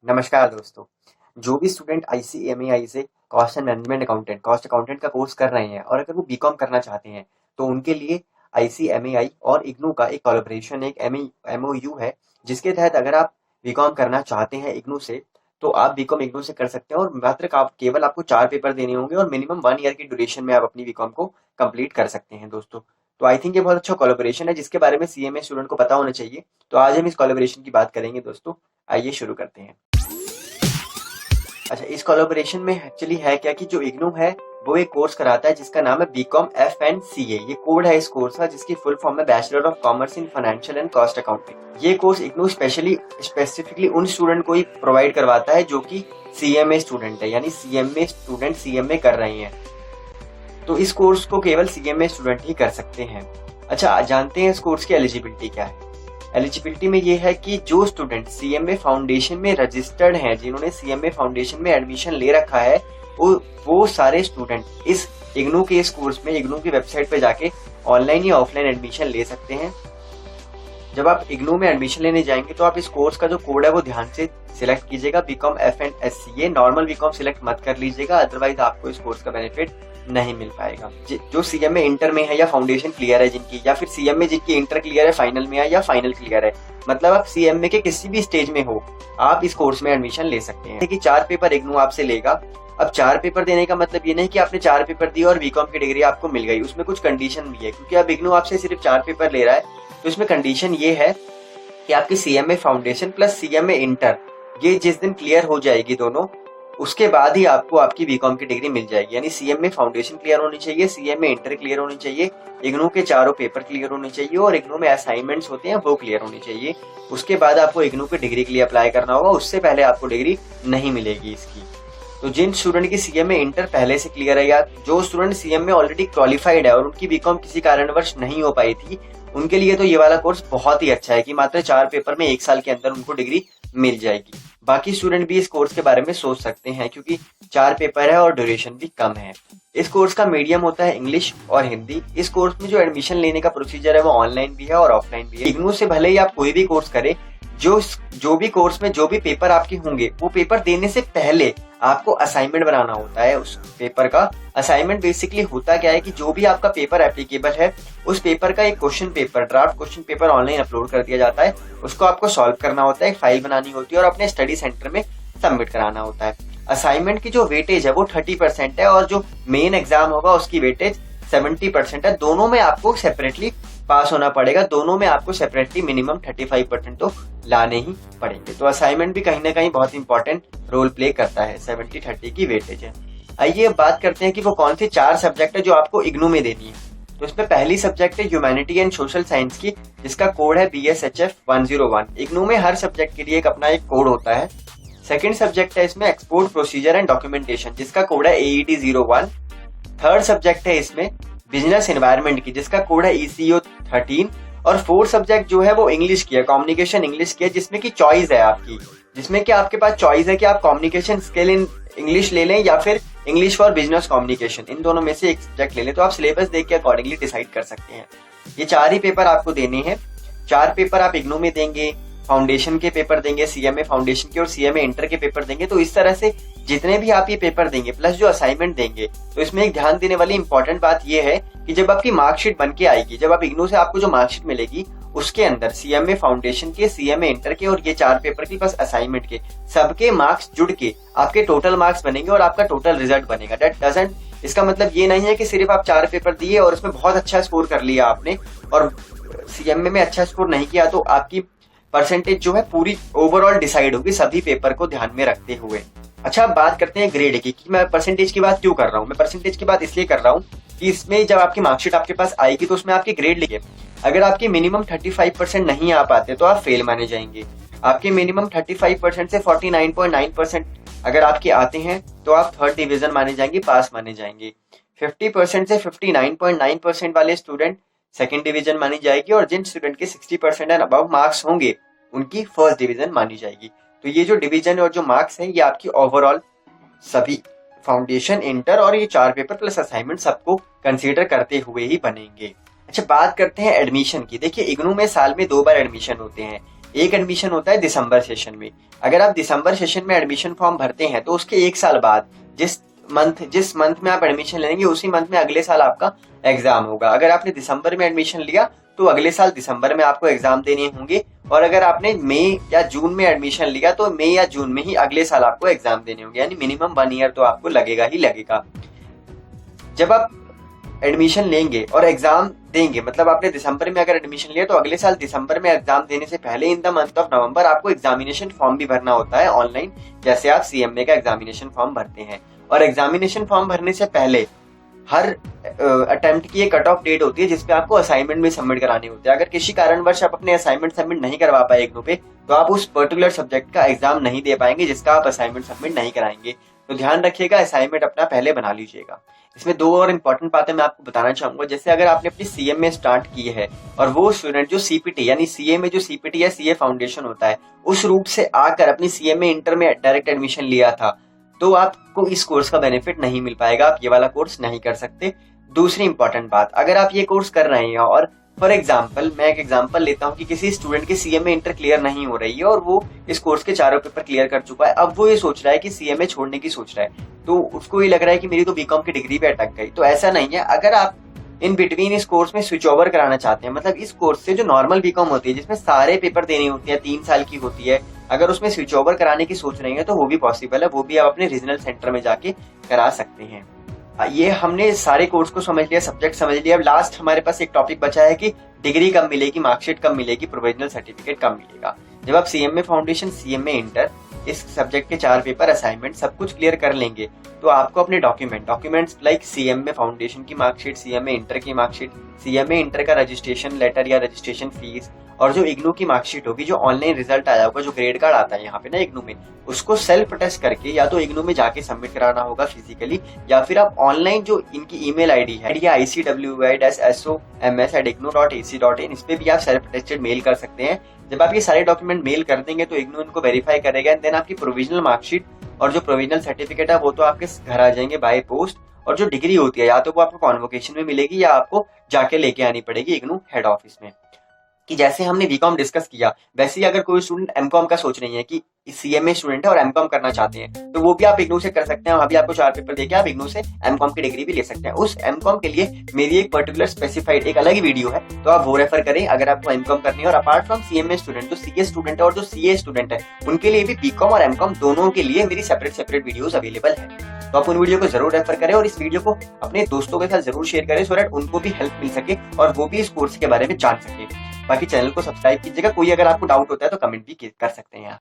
नमस्कार दोस्तों। जो भी स्टूडेंट आईसीएमएआई से cost and management accountant cost accountant का कोर्स कर रहे हैं और अगर वो बीकॉम करना चाहते हैं तो उनके लिए आईसीएमएआई और इग्नू का एक कोलैबोरेशन एक एमओयू है, जिसके तहत अगर आप बीकॉम करना चाहते हैं इग्नू से तो आप बीकॉम इग्नू से कर सकते हैं और मात्र आप केवल आपको 4 पेपर देने होंगे और मिनिमम 1 ईयर की ड्यूरेशन में आप अपनी बीकॉम को कंप्लीट कर सकते हैं दोस्तों। तो आई थिंक ये बहुत अच्छा कोलैबोरेशन है जिसके बारे में सीएमए स्टूडेंट को पता होना चाहिए। तो आज हम इस कोलैबोरेशन की बात करेंगे दोस्तों। आइए शुरू करते हैं। अच्छा, इस कोलैबोरेशन में एक्चुअली है क्या कि जो इग्नू है वो एक कोर्स कराता है जिसका नाम है बीकॉम एफ.एन.सी.ए। ये कोड है इस कोर्स का, जिसकी फुल फॉर्म है bachelor of commerce in financial and cost accounting. ये कोर्स इग्नू स्पेसिफिकली उन स्टूडेंट को ही प्रोवाइड करवाता है जो कि सीएमए स्टूडेंट है, यानी सीएमए स्टूडेंट सीएमए कर रहे हैं। तो इस कोर्स को केवल सीएमए स्टूडेंट ही कर सकते हैं। अच्छा, जानते हैं इस कोर्स की एलिजिबिलिटी क्या है। एलिजिबिलिटी में ये है कि जो स्टूडेंट सीएमए फाउंडेशन में रजिस्टर्ड हैं, जिन्होंने सीएमए फाउंडेशन में एडमिशन ले रखा है, वो सारे स्टूडेंट इस इग्नू के इस कोर्स में इग्नू की वेबसाइट पे जाके ऑनलाइन या ऑफलाइन एडमिशन ले सकते हैं। जब आप इग्नू में एडमिशन लेने जाएंगे तो आप इस कोर्स का जो कोड है वो ध्यान से सिलेक्ट कीजिएगा, बीकॉम एफ.एन.सी.ए। नॉर्मल बीकॉम सिलेक्ट मत कर लीजिएगा, अदरवाइज आपको इस कोर्स का बेनिफिट नहीं मिल पाएगा। जो सीएमए इंटर में है या फाउंडेशन क्लियर है जिनकी, या फिर सीएमए जिनकी इंटर क्लियर है फाइनल में है या फाइनल क्लियर है, मतलब आप सीएमए के किसी भी स्टेज में हो, आप इस कोर्स में एडमिशन ले सकते हैं। कि 4 पेपर इग्नू आपसे लेगा। अब 4 पेपर देने का मतलब ये नहीं कि आपने 4 पेपर दिए और बीकॉम की डिग्री आपको मिल गई। उसमें कुछ कंडीशन भी है, क्योंकि अब इग्नू आपसे सिर्फ 4 पेपर ले रहा है तो इसमें कंडीशन ये है कि आपकी CMA foundation plus CMA inter ये जिस दिन क्लियर हो जाएगी दोनों, उसके बाद ही आपको आपकी बीकॉम की डिग्री मिल जाएगी। यानी सीएमए फाउंडेशन क्लियर होनी चाहिए, सीएमए इंटर क्लियर होनी चाहिए, इग्नू के चारों पेपर क्लियर होने चाहिए और इग्नू में असाइनमेंट्स होते हैं वो क्लियर होनी चाहिए। उसके बाद आपको इग्नू की डिग्री के लिए अप्लाई करना होगा, उससे पहले आपको डिग्री नहीं मिलेगी इसकी। तो जिन स्टूडेंट की सीएमए इंटर पहले से क्लियर है या जो स्टूडेंट सीएमए ऑलरेडी क्वालिफाइड है और उनकी बीकॉम किसी कारणवश नहीं हो पाई थी, उनके लिए तो ये वाला कोर्स बहुत ही अच्छा है कि मात्र 4 पेपर में 1 साल के अंदर उनको डिग्री मिल जाएगी। बाकी स्टूडेंट भी इस कोर्स के बारे में सोच सकते हैं क्योंकि 4 पेपर है और ड्यूरेशन भी कम है। इस कोर्स का मीडियम होता है इंग्लिश और हिंदी। इस कोर्स में जो एडमिशन लेने का प्रोसीजर है वो ऑनलाइन भी है और ऑफलाइन भी है। इग्नू से भले ही आप कोई भी कोर्स करें, जो भी कोर्स में जो भी पेपर आपके होंगे वो पेपर देने से पहले आपको असाइनमेंट बनाना होता है। उस पेपर का असाइनमेंट बेसिकली होता क्या है कि जो भी आपका पेपर एप्लीकेबल है उस पेपर का एक question paper, draft question paper online upload कर दिया जाता है। उसको आपको सॉल्व करना होता है, एक फाइल बनानी होती है और अपने स्टडी सेंटर में सबमिट कराना होता है। असाइनमेंट की जो वेटेज है वो 30% है और जो मेन एग्जाम होगा उसकी वेटेज 70% है। दोनों में आपको सेपरेटली पास होना पड़ेगा, दोनों में आपको सेपरेटली मिनिमम 35% तो लाने ही पड़ेंगे। तो असाइनमेंट भी कहीं ना कहीं बहुत इंपॉर्टेंट रोल प्ले करता है। 70-30 की वेटेज है। आइए अब बात करते हैं कि वो कौन सी 4 सब्जेक्ट है जो आपको इग्नू में देनी है। तो इसमें पहली सब्जेक्ट है ह्यूमैनिटी एंड सोशल साइंस की, जिसका कोड है BSHF 101। इग्नू में हर सब्जेक्ट के लिए एक अपना एक कोड होता है। सेकेंड सब्जेक्ट है इसमें एक्सपोर्ट प्रोसीजर एंड डॉक्यूमेंटेशन, जिसका कोड है AED 01। थर्ड सब्जेक्ट है इसमें बिजनेस एनवायरनमेंट की, जिसका कोड है ECO 13। और फोर्थ सब्जेक्ट जो है वो इंग्लिश की है, कम्युनिकेशन इंग्लिश की है, जिसमें की चॉइस है आपकी, जिसमें कि आपके पास चॉइस है कि आप कम्युनिकेशन स्किल इन इंग्लिश ले लें या फिर इंग्लिश फॉर बिजनेस कम्युनिकेशन, इन दोनों में से एक सब्जेक्ट ले लें। तो आप सिलेबस देख के अकॉर्डिंगली डिसाइड कर सकते हैं। ये 4 ही पेपर आपको देने हैं। 4 पेपर आप इग्नू में देंगे, फाउंडेशन के पेपर देंगे, सीएमए फाउंडेशन के और सीएमए इंटर के पेपर देंगे। तो इस तरह से जितने भी आप ये पेपर देंगे प्लस जो असाइनमेंट देंगे, तो इसमें एक ध्यान देने वाली इंपॉर्टेंट बात ये है कि जब आपकी मार्कशीट बन के आएगी, जब आप इग्नू से आपको जो मार्कशीट मिलेगी उसके अंदर सीएमए फाउंडेशन के, सीएमए इंटर के और ये 4 पेपर के प्लस असाइनमेंट के सबके मार्क्स जुड़ के आपके टोटल मार्क्स बनेंगे और आपका टोटल रिजल्ट बनेगा। दैट डजंट, इसका मतलब ये नहीं है कि सिर्फ आप 4 पेपर दिए और उसमें बहुत अच्छा स्कोर कर लिया आपने और सीएमए में अच्छा स्कोर नहीं किया तो आपकी परसेंटेज जो है पूरी ओवरऑल डिसाइड होगी सभी पेपर को ध्यान में रखते हुए। अच्छा, अब बात करते हैं ग्रेड की कि मैं परसेंटेज की बात क्यों कर रहा हूँ। मैं परसेंटेज की बात इसलिए कर रहा हूँ कि इसमें जब आपकी मार्कशीट आपके पास आएगी तो उसमें आपके ग्रेड लिखे। अगर आपके मिनिमम 35% नहीं आ पाते तो आप फेल माने जाएंगे। आपके मिनिमम 35% से 49.9% अगर आपके आते हैं तो आप 3rd डिवीजन माने जाएंगे, पास माने जाएंगे। 50% से 59.9% वाले स्टूडेंट 2nd डिवीजन मानी जाएगी और जिन स्टूडेंट के 60% एंड अबव मार्क्स होंगे उनकी 1st डिवीजन मानी जाएगी। तो ये जो डिवीजन और जो मार्क्स है ये आपकी ओवरऑल सभी फाउंडेशन, इंटर और ये 4 पेपर प्लस असाइनमेंट सबको कंसीडर करते हुए ही बनेंगे। अच्छा, बात करते हैं एडमिशन की। देखिए, इग्नू में साल में 2 बार एडमिशन होते हैं। एक एडमिशन होता है दिसंबर सेशन में। अगर आप दिसंबर सेशन में एडमिशन फॉर्म भरते हैं तो उसके 1 साल बाद जिस मंथ में आप एडमिशन लेंगे उसी मंथ में अगले साल आपका एग्जाम होगा। अगर आपने दिसंबर में एडमिशन लिया तो अगले साल दिसंबर में आपको एग्जाम देने होंगे, और अगर आपने मई या जून में एडमिशन लिया तो मई या जून में ही अगले साल आपको एग्जाम देने होंगे, यानी मिनिमम 1 ईयर तो आपको लगेगा ही लगेगा। जब आप एडमिशन लेंगे और एग्जाम देंगे, मतलब आपने दिसंबर में अगर एडमिशन लिया तो अगले साल दिसंबर में एग्जाम देने से पहले in the month of November आपको एग्जामिनेशन फॉर्म भी भरना होता है ऑनलाइन, जैसे आप सीएमए का एग्जामिनेशन फॉर्म भरते हैं। और एग्जामिनेशन फॉर्म भरने से पहले हर अटेम्प्ट की एक कट ऑफ डेट होती है जिसपे आपको असाइनमेंट भी सबमिट कराने होते हैं। अगर किसी कारणवश आप अपने असाइनमेंट सबमिट नहीं करवा पाए इग्नू पे, तो आप उस पर्टिकुलर सब्जेक्ट का एग्जाम नहीं दे पाएंगे जिसका आप असाइनमेंट सबमिट नहीं कराएंगे। तो ध्यान रखिएगा, असाइनमेंट अपना पहले बना लीजिएगा। इसमें 2 और इम्पोर्टेंट बातें मैं आपको बताना चाहूंगा। जैसे अगर आपने अपनी सीएमए स्टार्ट की है और वो स्टूडेंट जो सीपीटी यानी सीए में जो सीपीटी या सीए फाउंडेशन होता है उस रूट से आकर अपनी सीएमए इंटर में डायरेक्ट एडमिशन लिया था, तो आपको इस कोर्स का बेनिफिट नहीं मिल पाएगा, आप ये वाला कोर्स नहीं कर सकते। दूसरी इंपॉर्टेंट बात, अगर आप ये कोर्स कर रहे हैं और फॉर एग्जाम्पल मैं एक एग्जाम्पल लेता हूँ कि किसी स्टूडेंट की सीएमए इंटर क्लियर नहीं हो रही है और वो इस कोर्स के चारों पेपर क्लियर कर चुका है, अब वो ये सोच रहा है कि सीएमए छोड़ने की सोच रहा है, तो उसको ये लग रहा है कि मेरी तो बीकॉम की डिग्री पे अटक गई। तो ऐसा नहीं है, अगर आप इन बिटवीन इस कोर्स में स्विच ओवर कराना चाहते हैं, मतलब इस कोर्स से जो नॉर्मल बीकॉम होती है जिसमें सारे पेपर देने होते हैं 3 साल की होती है, अगर उसमें स्विच ओवर कराने की सोच रहे हैं तो वो भी पॉसिबल है, वो भी आप अपने रीजनल सेंटर में जाके करा सकते हैं। ये हमने सारे कोर्स को समझ लिया, सब्जेक्ट समझ लिया। अब लास्ट हमारे पास एक टॉपिक बचा है कि डिग्री कब मिलेगी, मार्कशीट कब मिलेगी, प्रोविजनल सर्टिफिकेट कब मिलेगा। जब आप सीएमए फाउंडेशन, सीएमए इंटर, इस सब्जेक्ट के 4 पेपर, असाइनमेंट सब कुछ क्लियर कर लेंगे तो आपको अपने डॉक्यूमेंट्स लाइक सीएमए फाउंडेशन की मार्कशीट, सीएमए इंटर की मार्कशीट, सीएमए इंटर का रजिस्ट्रेशन लेटर या रजिस्ट्रेशन फीस, और जो इग्नू की मार्कशीट होगी, जो ऑनलाइन रिजल्ट आया होगा, जो ग्रेड कार्ड आता है यहाँ पे ना इग्नू में, उसको सेल्फ टेस्ट करके या तो इग्नू में जाके सबमिट कराना होगा फिजिकली, या फिर आप ऑनलाइन जो इनकी ईमेल आईडी है icwi-soms@ignu.ac.in, इस पे भी आप सेल्फ टेस्टेड मेल कर सकते हैं। जब आप ये सारे डॉक्यूमेंट मेल कर देंगे तो इग्नू इनको वेरीफाई करेगा, एंड देन आपकी प्रोविजनल मार्कशीट और जो प्रोविजनल सर्टिफिकेट है वो तो आपके घर आ जाएंगे बाय पोस्ट, और जो डिग्री होती है या तो वो आपको कॉन्वोकेशन में मिलेगी या आपको जाके लेके आनी पड़ेगी इग्नू हेड ऑफिस में। कि जैसे हमने बीकॉम डिस्कस किया, वैसे ही अगर कोई स्टूडेंट एमकॉम का सोच रही है कि सीएमए स्टूडेंट है और एमकॉम करना चाहते हैं, तो वो भी आप इग्नू से कर सकते हैं। वहां भी आपको 4 पेपर देके आप इग्नू से एमकॉम की डिग्री भी ले सकते हैं। उस एमकॉम के लिए मेरी एक पर्टिकुलर स्पेसिफाइड एक अलग ही वीडियो है, तो आप वो रेफर करें अगर आपको एमकॉम करनी है। और अपार्ट फ्रॉम सीएमए स्टूडेंट, जो सीए स्टूडेंट है और जो सीए स्टूडेंट है, उनके लिए भी बीकॉम और एमकॉम दोनों के लिए मेरी सेपरेट वीडियोस अवेलेबल है, तो आप उन वीडियो को जरूर रेफर करें और इस वीडियो को अपने दोस्तों के साथ जरूर शेयर करें, सो दैट उनको भी हेल्प मिल सके और वो भी इस कोर्स के बारे में जान सके। बाकी चैनल को सब्सक्राइब कीजिएगा। कोई अगर आपको डाउट होता है तो कमेंट भी कर सकते हैं।